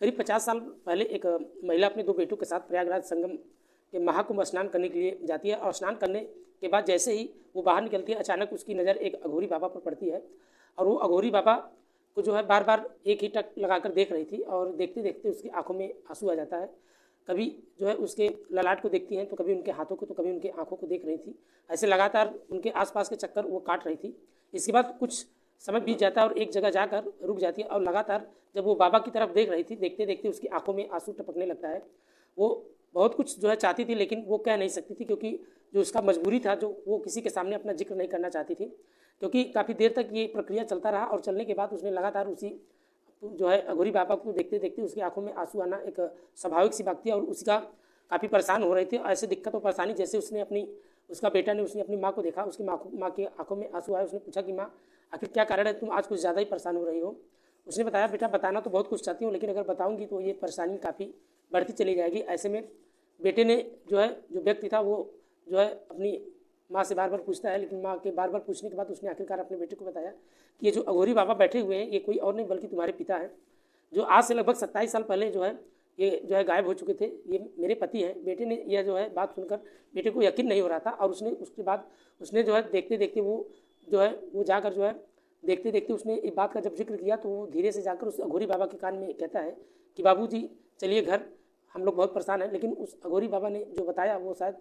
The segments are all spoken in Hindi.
करीब 50 साल पहले एक महिला अपने 2 बेटों के साथ प्रयागराज संगम के महाकुंभ स्नान करने के लिए जाती है और स्नान करने के बाद जैसे ही वो बाहर निकलती है, अचानक उसकी नज़र एक अघोरी बाबा पर पड़ती है। और वो अघोरी बाबा को जो है बार बार एक ही टक लगाकर देख रही थी और देखते देखते उसकी आंखों में आंसू आ जाता है। कभी जो है उसके ललाट को देखती हैं तो कभी उनके हाथों को तो कभी उनके आंखों को देख रही थी। ऐसे लगातार उनके आसपास के चक्कर वो काट रही थी। इसके बाद कुछ समय बीत जाता है और एक जगह जाकर रुक जाती है और लगातार जब वो बाबा की तरफ देख रही थी, देखते देखते उसकी आंखों में आंसू टपकने लगता है। वो बहुत कुछ जो है चाहती थी, लेकिन वो कह नहीं सकती थी, क्योंकि जो उसका मजबूरी था, जो वो किसी के सामने अपना जिक्र नहीं करना चाहती थी। क्योंकि काफ़ी देर तक ये प्रक्रिया चलता रहा और चलने के बाद उसने लगातार उसी जो है अघोरी बाबा को देखते देखते उसकी आंखों में आंसू आना एक स्वाभाविक सी बात थी और उसका काफ़ी परेशान हो रही थी। ऐसे दिक्कत और परेशानी जैसे उसका बेटा ने उसने अपनी माँ को देखा, उसकी माँ की आंखों में आंसू आए। उसने पूछा कि माँ, आखिर क्या कारण है, तुम आज कुछ ज़्यादा ही परेशान हो रही हो। उसने बताया, बेटा बताना तो बहुत कुछ चाहती हूँ, लेकिन अगर बताऊँगी तो ये परेशानी काफ़ी बढ़ती चली जाएगी। ऐसे में बेटे ने जो व्यक्ति था वो जो है अपनी माँ से बार बार पूछता है, लेकिन माँ के बार बार पूछने के बाद उसने आखिरकार अपने बेटे को बताया कि ये जो अघोरी बाबा बैठे हुए हैं ये कोई और नहीं बल्कि तुम्हारे पिता हैं, जो आज से लगभग 27 साल पहले ये गायब हो चुके थे। ये मेरे पति हैं। बेटे ने यह जो है बात सुनकर बेटे को यकीन नहीं हो रहा था और उसके बाद उसने जो है देखते देखते वो जाकर जो है देखते देखते उसने एक बात का जब जिक्र किया तो वो धीरे से जाकर उस अघोरी बाबा के कान में कहता है कि बाबूजी चलिए घर, हम लोग बहुत परेशान हैं। लेकिन उस अघोरी बाबा ने जो बताया वो शायद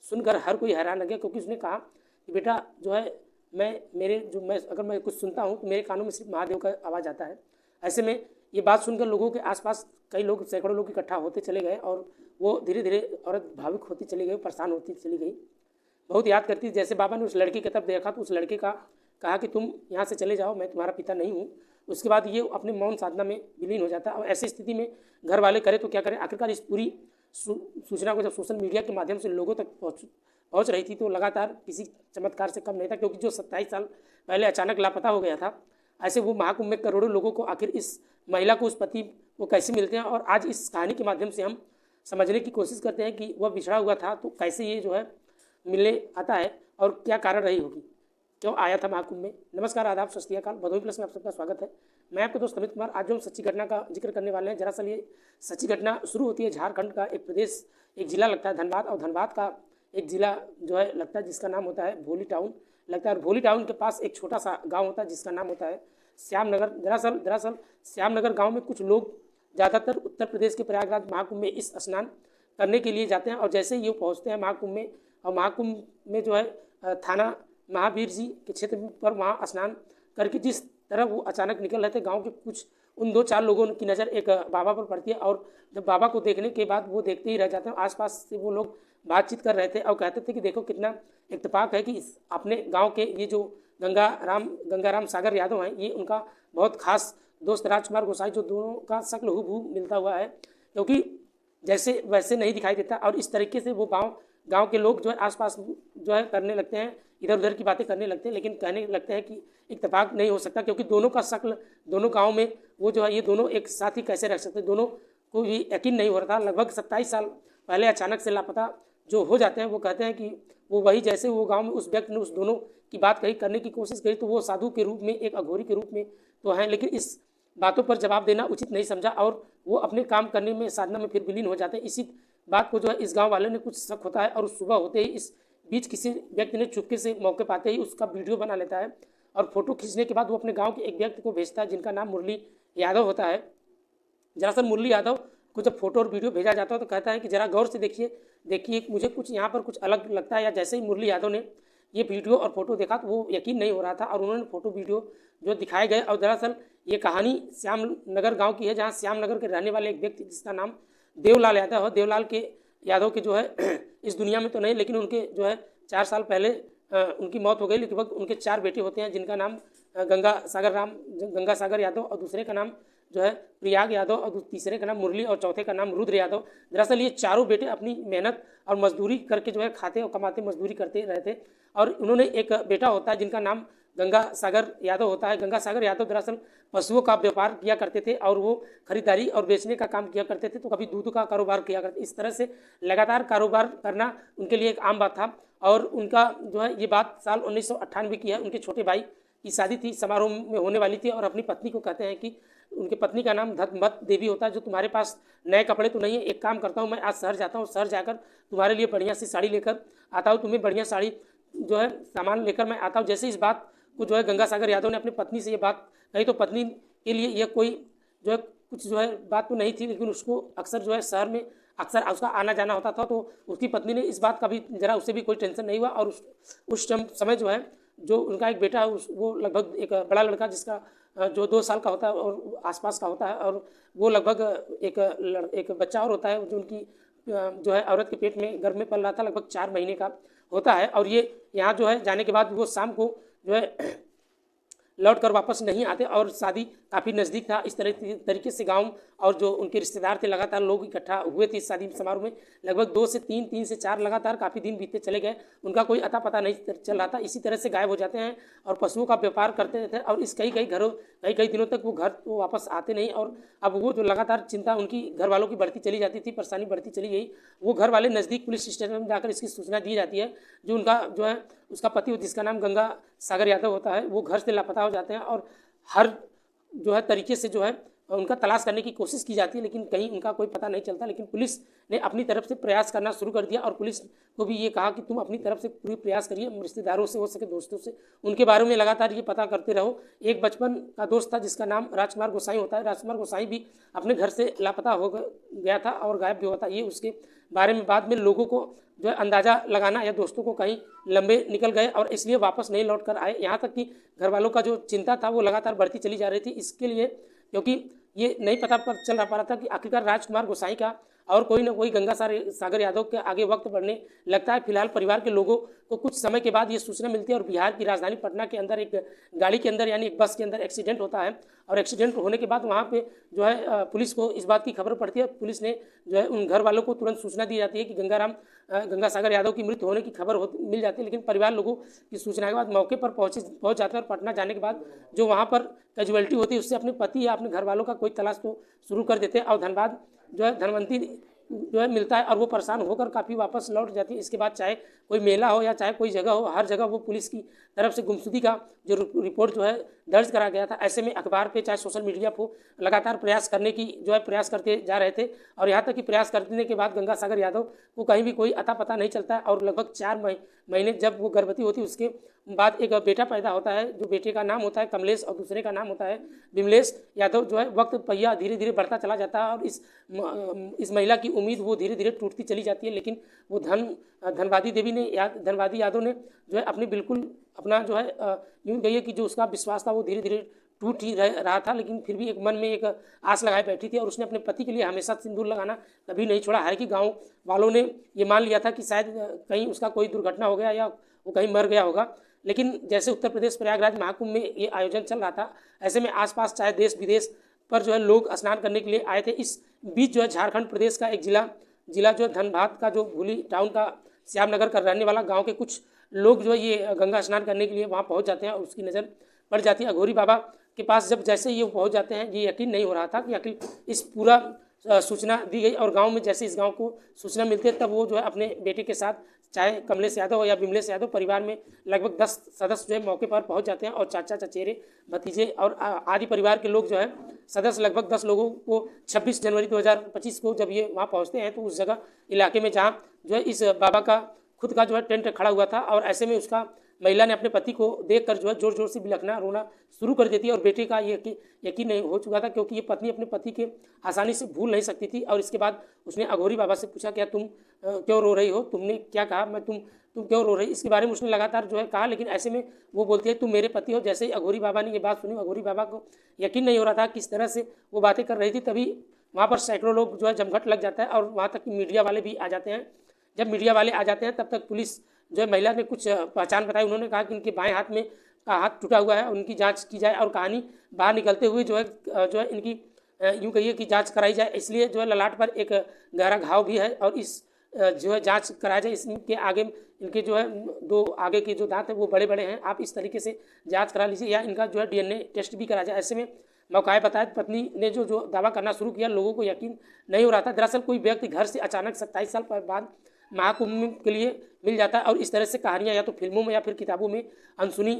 सुनकर हर कोई हैरान लग गया, क्योंकि उसने कहा कि बेटा जो है अगर मैं कुछ सुनता हूँ तो मेरे कानों में सिर्फ महादेव का आवाज़ आता है। ऐसे में ये बात सुनकर लोगों के आसपास कई लोग, सैकड़ों लोग इकट्ठा होते चले गए और वो धीरे धीरे औरत भावुक होती चली गई, परेशान होती चली गई, बहुत याद करती। जैसे बाबा ने उस लड़के की तरफ देखा तो उस लड़के का कहा कि तुम यहाँ से चले जाओ, मैं तुम्हारा पिता नहीं हूँ। उसके बाद ये अपने मौन साधना में विलीन हो जाता है। और ऐसी स्थिति में घर वाले करे तो क्या करें। आखिरकार इस पूरी सूचना को जब सोशल मीडिया के माध्यम से लोगों तक पहुँच रही थी तो लगातार किसी चमत्कार से कम नहीं था, क्योंकि जो 27 साल पहले अचानक लापता हो गया था, ऐसे वो महाकुंभ में करोड़ों लोगों को आखिर इस महिला को, उस पति को कैसे मिलते हैं। और आज इस कहानी के माध्यम से हम समझने की कोशिश करते हैं कि वह बिछड़ा हुआ था तो कैसे ये जो है मिलने आता है और क्या कारण रही होगी, क्यों आया था महाकुंभ में। नमस्कार, आदाब, सत श्री अकाल, भदोही प्लस में आप सबका स्वागत है। मैं आपके दोस्त अमित कुमार। आज जो हम सच्ची घटना का जिक्र करने वाले हैं, दरअसल ये सच्ची घटना शुरू होती है झारखंड का एक प्रदेश, एक जिला लगता है धनबाद, और धनबाद का एक जिला जो है लगता है जिसका नाम होता है भोली टाउन लगता है। और भोली टाउन के पास एक छोटा सा गाँव होता है जिसका नाम होता है श्यामनगर। दरअसल श्यामनगर गाँव में कुछ लोग ज़्यादातर उत्तर प्रदेश के प्रयागराज महाकुंभ में इस स्नान करने के लिए जाते हैं। और जैसे ही ये पहुँचते हैं महाकुंभ में, और महाकुंभ में जो है थाना महावीर जी के क्षेत्र पर वहाँ स्नान करके जिस तरह वो अचानक निकल रहे थे, गांव के कुछ उन 2-4 लोगों की नज़र एक बाबा पर पड़ती है। और जब बाबा को देखने के बाद वो देखते ही रह जाते हैं। आसपास से वो लोग बातचीत कर रहे थे और कहते थे कि देखो कितना इत्तेफाक है कि अपने गाँव के ये जो गंगाराम सागर यादव हैं, ये उनका बहुत खास दोस्त राजकुमार गोसाई, जो दोनों का शक्ल हूबहू मिलता हुआ है, क्योंकि जैसे वैसे नहीं दिखाई देता। और इस तरीके से वो गांव के लोग जो है आसपास जो है करने लगते हैं, इधर उधर की बातें करने लगते हैं, लेकिन कहने लगते हैं कि इत्तेफाक नहीं हो सकता, क्योंकि दोनों का शक्ल, दोनों गांव में वो जो है ये दोनों एक साथ ही कैसे रह सकते, दोनों को भी यकीन नहीं हो रहा था। लगभग 27 साल पहले अचानक से लापता जो हो जाते हैं, वो कहते हैं कि वो वही, जैसे वो गाँव में उस व्यक्ति ने उस दोनों की बात कही, करने की कोशिश करी, तो वो साधु के रूप में, एक अघोरी के रूप में तो हैं, लेकिन इस बातों पर जवाब देना उचित नहीं समझा और वो अपने काम करने में, साधना में फिर विलीन हो जाते हैं। इसी बात को जो है इस गांव वाले ने कुछ शक होता है और सुबह होते ही इस बीच किसी व्यक्ति ने चुपके से मौके पाते ही उसका वीडियो बना लेता है और फोटो खींचने के बाद वो अपने गांव के एक व्यक्ति को भेजता है जिनका नाम मुरली यादव होता है। दरअसल मुरली यादव को जब फोटो और वीडियो भेजा जाता है तो कहता है कि ज़रा गौर से देखिए मुझे कुछ यहाँ पर कुछ अलग लगता है। या जैसे ही मुरली यादव ने ये वीडियो और फोटो देखा तो वो यकीन नहीं हो रहा था और उन्होंने फोटो वीडियो जो दिखाए गए। और दरअसल ये कहानी श्यामनगर गांव की है, जहां श्यामनगर के रहने वाले एक व्यक्ति जिसका नाम देवलाल यादव है। देवलाल के यादव के जो है इस दुनिया में तो नहीं, लेकिन उनके जो है 4 साल पहले उनकी मौत हो गई। लगभग उनके 4 बेटे होते हैं जिनका नाम गंगा सागर यादव, और दूसरे का नाम जो है प्रयाग यादव, और तीसरे का नाम मुरली, और चौथे का नाम रुद्र यादव। दरअसल ये चारों बेटे अपनी मेहनत और मजदूरी करके जो है खाते और कमाते, मजदूरी करते रहते। और उन्होंने एक बेटा होता है जिनका नाम गंगा सागर यादव होता है। गंगा सागर यादव दरअसल पशुओं का व्यापार किया करते थे और वो खरीदारी और बेचने का काम किया करते थे, तो कभी दूध का कारोबार किया करते। इस तरह से लगातार कारोबार करना उनके लिए एक आम बात था। और उनका जो है ये बात साल 1998 की है। उनके छोटे भाई की शादी थी, समारोह में होने वाली थी, और अपनी पत्नी को कहते हैं कि उनकी पत्नी का नाम धनमत देवी होता है, जो तुम्हारे पास नए कपड़े तो नहीं है, एक काम करता हूँ मैं आज शहर जाता हूँ, शहर जाकर तुम्हारे लिए बढ़िया सी साड़ी लेकर आता हूँ, तुम्हें बढ़िया साड़ी जो है सामान लेकर मैं आता हूँ। जैसे इस बात को जो है गंगासागर यादव ने अपनी पत्नी से ये बात कही, तो पत्नी के लिए यह कोई जो है कुछ जो है बात तो नहीं थी, लेकिन उसको अक्सर जो है शहर में अक्सर उसका आना जाना होता था, तो उसकी पत्नी ने इस बात का भी जरा उससे भी कोई टेंशन नहीं हुआ। और उस समय जो है जो उनका एक बेटा वो लगभग एक बड़ा लड़का जिसका जो 2 साल का होता है और आसपास का होता है, और वो लगभग एक बच्चा और होता है जो उनकी जो है औरत के पेट में गर्भ में पल रहा था, लगभग 4 महीने का होता है। और ये यहाँ जो है जाने के बाद वो शाम को जो है लौट कर वापस नहीं आते, और शादी काफ़ी नज़दीक था। इस तरीके से गांव और जो उनके रिश्तेदार थे लगातार लोग इकट्ठा हुए थे इस शादी समारोह में। लगभग 2 से 3, 3 से 4 लगातार काफ़ी दिन बीतते चले गए, उनका कोई अता पता नहीं चल रहा था। इसी तरह से गायब हो जाते हैं और पशुओं का व्यापार करते थे, और इस कई दिनों तक वो घर वो वापस आते नहीं। और अब वो जो लगातार चिंता उनकी घर वालों की बढ़ती चली जाती थी, परेशानी बढ़ती चली गई। वो घर वाले नज़दीक पुलिस स्टेशन में जाकर इसकी सूचना दी जाती है। जो उनका जो है उसका पति जिसका नाम गंगा सागर यादव होता है, वो घर से लापता हो जाते हैं, और हर जो है तरीके से जो है उनका तलाश करने की कोशिश की जाती है, लेकिन कहीं उनका कोई पता नहीं चलता। लेकिन पुलिस ने अपनी तरफ से प्रयास करना शुरू कर दिया, और पुलिस को भी ये कहा कि तुम अपनी तरफ से पूरी प्रयास करिए, रिश्तेदारों से हो सके दोस्तों से उनके बारे में लगातार ये पता करते रहो। एक बचपन का दोस्त था जिसका नाम राजकुमार गोसाई होता है, राजकुमार गोसाई भी अपने घर से लापता हो गया था और गायब भी हुआ था। ये उसके बारे में बाद में लोगों को जो है अंदाज़ा लगाना या दोस्तों को कहीं लंबे निकल गए और इसलिए वापस नहीं लौट कर आए। यहाँ तक कि घर वालों का जो चिंता था वो लगातार बढ़ती चली जा रही थी, इसके लिए क्योंकि ये नहीं पता पर चल पा रहा था कि आखिरकार राजकुमार गोसाई का और कोई ना कोई गंगा सागर यादव के आगे वक्त बढ़ने लगता है। फिलहाल परिवार के लोगों को कुछ समय के बाद ये सूचना मिलती है, और बिहार की राजधानी पटना के अंदर एक गाड़ी के अंदर यानी एक बस के अंदर एक्सीडेंट होता है, और एक्सीडेंट होने के बाद वहाँ पे जो है पुलिस को इस बात की खबर पड़ती है। पुलिस ने जो है उन घर वालों को तुरंत सूचना दी जाती है कि गंगा सागर यादव की मृत्यु होने की खबर मिल जाती है, लेकिन परिवार लोगों की सूचना के बाद मौके पर पहुंच जाते हैं, और पटना जाने के बाद जो वहाँ पर कैजुअलिटी होती है उससे अपने पति या अपने घर वालों का कोई तलाश तो शुरू कर देते हैं। और धनबाद जो है धनवंती जो है मिलता है, और वो परेशान होकर काफ़ी वापस लौट जाती है। इसके बाद चाहे कोई मेला हो या चाहे कोई जगह हो, हर जगह वो पुलिस की तरफ से गुमशुदगी का जो रिपोर्ट जो है दर्ज करा गया था। ऐसे में अखबार पे चाहे सोशल मीडिया को लगातार प्रयास करने की जो है प्रयास करते जा रहे थे, और यहाँ तक कि प्रयास करने के बाद गंगा सागर यादव को कहीं भी कोई अता पता नहीं चलता है। और लगभग 4 महीने जब वो गर्भवती होती है उसके बाद एक बेटा पैदा होता है, जो बेटे का नाम होता है कमलेश और दूसरे का नाम होता है विमलेश यादव। जो है वक्त पहिया धीरे धीरे बढ़ता चला जाता है, और इस महिला की उम्मीद वो धीरे धीरे टूटती चली जाती है। लेकिन वो धनवादी यादव ने जो है अपनी बिल्कुल अपना जो है यूँ कहिए कि जो उसका विश्वास था वो धीरे धीरे टूट ही रहा था, लेकिन फिर भी एक मन में एक आस लगाए बैठी थी, और उसने अपने पति के लिए हमेशा सिंदूर लगाना कभी नहीं छोड़ा। हालांकि गांव वालों ने ये मान लिया था कि शायद कहीं उसका कोई दुर्घटना हो गया या वो कहीं मर गया होगा, लेकिन जैसे उत्तर प्रदेश प्रयागराज महाकुंभ में ये आयोजन चल रहा था, ऐसे में आसपास चाहे देश विदेश पर जो है लोग स्नान करने के लिए आए थे। इस बीच जो है झारखंड प्रदेश का एक जिला जो धनबाद का जो भूली टाउन का श्यामनगर का रहने वाला गाँव के कुछ लोग जो है ये गंगा स्नान करने के लिए वहाँ पहुँच जाते हैं, और उसकी नज़र पड़ जाती है अघोरी बाबा के पास। जब जैसे ये पहुँच जाते हैं, ये यकीन नहीं हो रहा था कि आखिर इस पूरा सूचना दी गई, और गांव में जैसे इस गांव को सूचना मिलती है तब वो जो है अपने बेटे के साथ चाहे कमलेश यादव या विमलेश यादव परिवार में लगभग 10 सदस्य जो है मौके पर पहुंच जाते हैं, और चाचा चचेरे भतीजे और आदि परिवार के लोग जो है सदस्य लगभग 10 लोगों को 26 जनवरी 2025 को जब ये वहाँ पहुँचते हैं तो उस जगह इलाके में जहाँ जो है इस बाबा का खुद का जो है टेंट खड़ा हुआ था, और ऐसे में उसका महिला ने अपने पति को देखकर जो है जोर जोर से बिलखना रोना शुरू कर देती है। और बेटे का ये यकीन नहीं हो चुका था, क्योंकि ये पत्नी अपने पति के आसानी से भूल नहीं सकती थी। और इसके बाद उसने अघोरी बाबा से पूछा, क्या तुम क्यों रो रही हो, तुमने क्या कहा, तुम क्यों रो रही। इसके बारे में उसने लगातार जो है कहा, लेकिन ऐसे में वो बोलती है तुम मेरे पति हो। जैसे ही अघोरी बाबा ने ये बात सुनी, अघोरी बाबा को यकीन नहीं हो रहा था किस तरह से वो बातें कर रही थी। तभी वहाँ पर सैकड़ों लोग जो है जमघट लग जाता है, और वहाँ तक मीडिया वाले भी आ जाते हैं। जब मीडिया वाले आ जाते हैं तब तक पुलिस जो है महिला ने कुछ पहचान बताई। उन्होंने कहा कि इनके बाएं हाथ में का हाथ टूटा हुआ है, उनकी जांच की जाए, और कहानी बाहर निकलते हुए जो है इनकी यूँ कहिए कि जांच कराई जाए। इसलिए जो है ललाट पर एक गहरा घाव भी है, और इस जो है जांच कराया जाए। इसके आगे इनके जो है 2 आगे के जो दांत हैं वो बड़े बड़े हैं, आप इस तरीके से जाँच करा लीजिए, या इनका जो है DNA टेस्ट भी कराया जाए। ऐसे में मौकाए बताया पत्नी ने जो दावा करना शुरू किया, लोगों को यकीन नहीं हो रहा था। दरअसल कोई व्यक्ति घर से अचानक 27 साल बाद महाकुंभ के लिए मिल जाता है, और इस तरह से कहानियाँ या तो फिल्मों में या फिर किताबों में अनसुनी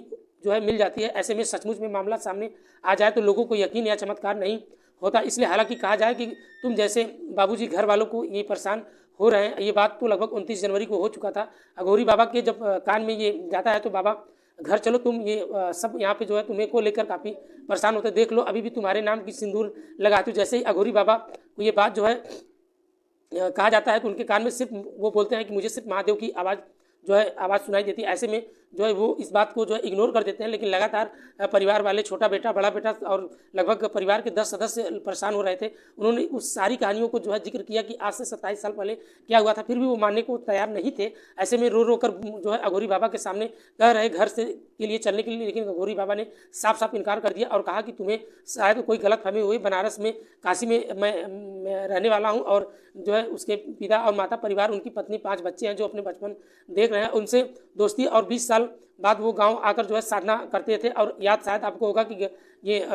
जो है मिल जाती है। ऐसे में सचमुच में मामला सामने आ जाए तो लोगों को यकीन या चमत्कार नहीं होता। इसलिए हालांकि कहा जाए कि तुम जैसे बाबूजी घर वालों को ये परेशान हो रहे हैं, ये बात तो लगभग 29 जनवरी को हो चुका था। अघोरी बाबा के जब कान में ये जाता है तो बाबा घर चलो, तुम ये सब यहाँ पे जो है तुम्हें को लेकर काफ़ी परेशान होते, देख लो अभी भी तुम्हारे नाम की सिंदूर लगाती हूँ। जैसे ही अघोरी बाबा को ये बात जो है कहा जाता है तो उनके कान में सिर्फ वो बोलते हैं कि मुझे सिर्फ महादेव की आवाज़ जो है आवाज़ सुनाई देती है। ऐसे में जो है वो इस बात को जो है इग्नोर कर देते हैं, लेकिन लगातार परिवार वाले, छोटा बेटा, बड़ा बेटा और लगभग परिवार के 10 सदस्य परेशान हो रहे थे। उन्होंने उस सारी कहानियों को जो है जिक्र किया कि आज से 27 साल पहले क्या हुआ था, फिर भी वो मानने को तैयार नहीं थे। ऐसे में रो रो कर जो है अघोरी बाबा के सामने कह रहे घर से के लिए चलने के लिए, लेकिन अघोरी बाबा ने साफ साफ इनकार कर दिया और कहा कि तुम्हें शायद कोई गलतफहमी हुई, बनारस में काशी में मैं रहने वाला हूँ और जो है उसके पिता और माता परिवार, उनकी पत्नी, 5 बच्चे हैं जो अपने बचपन देख रहे हैं, उनसे दोस्ती और 20 साल बाद वो गांव आकर जो है साधना करते थे। और याद शायद आपको होगा कि ये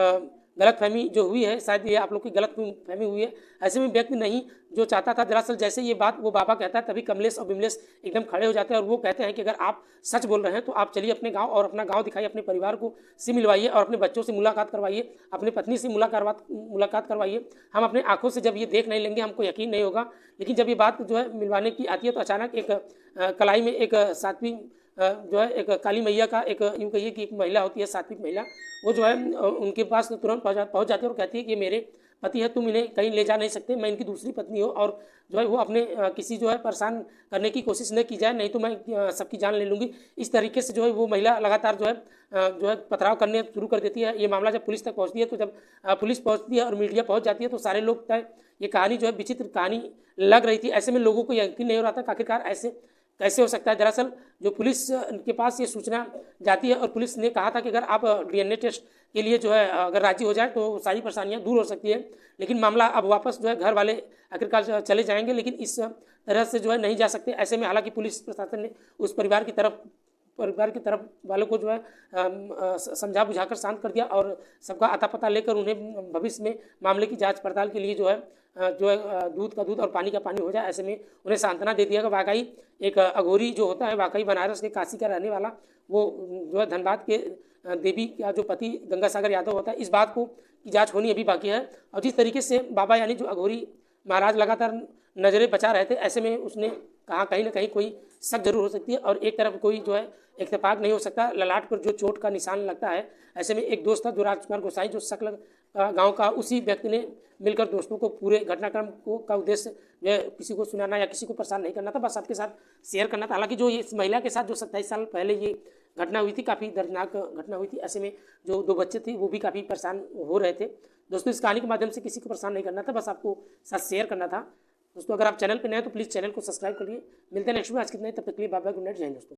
गलतफहमी जो हुई है, शायद ये आप लोग की गलतफहमी हुई है। ऐसे में व्यक्ति नहीं जो चाहता था, दरअसल जैसे ये बात वो बाबा कहता है तभी कमलेश और बिमलेश एकदम खड़े हो जाते हैं और वो कहते हैं कि अगर आप सच बोल रहे हैं तो आप चलिए अपने गांव और अपना गांव दिखाइए, अपने परिवार को से मिलवाइए और अपने बच्चों से मुलाकात करवाइए, अपनी पत्नी से मुलाकात करवाइए। हम अपने आंखों से जब ये देख नहीं लेंगे हमको यकीन नहीं होगा। लेकिन जब ये बात जो है मिलवाने की आती है तो अचानक एक कलाई में एक सात्विक जो है एक काली मैया का एक यूँ कहिए कि एक महिला होती है, सात्विक महिला, वो जो है उनके पास तुरंत पहुँच जाती है और कहती है कि मेरे पति है, तुम इन्हें कहीं ले जा नहीं सकते, मैं इनकी दूसरी पत्नी हूँ और जो है वो अपने किसी जो है परेशान करने की कोशिश न की जाए, नहीं तो मैं सबकी जान ले लूँगी। इस तरीके से जो है वो महिला लगातार जो है पथराव करने शुरू कर देती है। ये मामला जब पुलिस तक पहुँचती है तो जब पुलिस पहुँचती है और मीडिया पहुँच जाती है तो सारे लोग ये कहानी जो है विचित्र कहानी लग रही थी। ऐसे में लोगों को यकीन नहीं हो रहा था कि आखिरकार ऐसे कैसे हो सकता है। दरअसल जो पुलिस के पास ये सूचना जाती है और पुलिस ने कहा था कि अगर आप DNA टेस्ट के लिए जो है अगर राजी हो जाए तो सारी परेशानियां दूर हो सकती है, लेकिन मामला अब वापस जो है घर वाले आखिरकार चले जाएंगे, लेकिन इस तरह से जो है नहीं जा सकते। ऐसे में हालांकि पुलिस प्रशासन ने उस परिवार की तरफ वालों को जो है समझा बुझाकर शांत कर दिया और सबका अता पता लेकर उन्हें भविष्य में मामले की जांच पड़ताल के लिए जो है दूध का दूध और पानी का पानी हो जाए, ऐसे में उन्हें सांत्वना दे दिया कि वाकई एक अघोरी जो होता है वाकई बनारस के काशी का रहने वाला, वो जो है धनबाद के देवी का जो पति गंगासागर यादव होता है, इस बात को की जाँच होनी अभी बाकी है। और जिस तरीके से बाबा यानी जो अघोरी महाराज लगातार नज़रें बचा रहे थे, ऐसे में उसने कहा कहीं ना कहीं कोई शक जरूर हो सकती है और एक तरफ कोई जो है इत्तेफाक नहीं हो सकता। ललाट पर जो चोट का निशान लगता है, ऐसे में एक दोस्त था जो राजकुमार गोसाई, जो सकल गांव का, उसी व्यक्ति ने मिलकर दोस्तों को पूरे घटनाक्रम का उद्देश्य जो है किसी को सुनाना या किसी को परेशान नहीं करना था, बस आपके साथ शेयर करना था। हालांकि जो इस महिला के साथ जो 27 साल पहले ये घटना हुई थी, काफ़ी दर्दनाक घटना हुई थी। ऐसे में जो 2 बच्चे थे वो भी काफ़ी परेशान हो रहे थे। दोस्तों इस कहानी के माध्यम से किसी को परेशान नहीं करना था, बस आपको साथ शेयर करना था। दोस्तों अगर आप चैनल पर नए हैं तो प्लीज़ चैनल को सब्सक्राइब करिए। मिलते हैं नेक्स्ट में, आज कितना, तब तक के लिए बाय बाय, गुड नाइट, जय हिंद दोस्तों।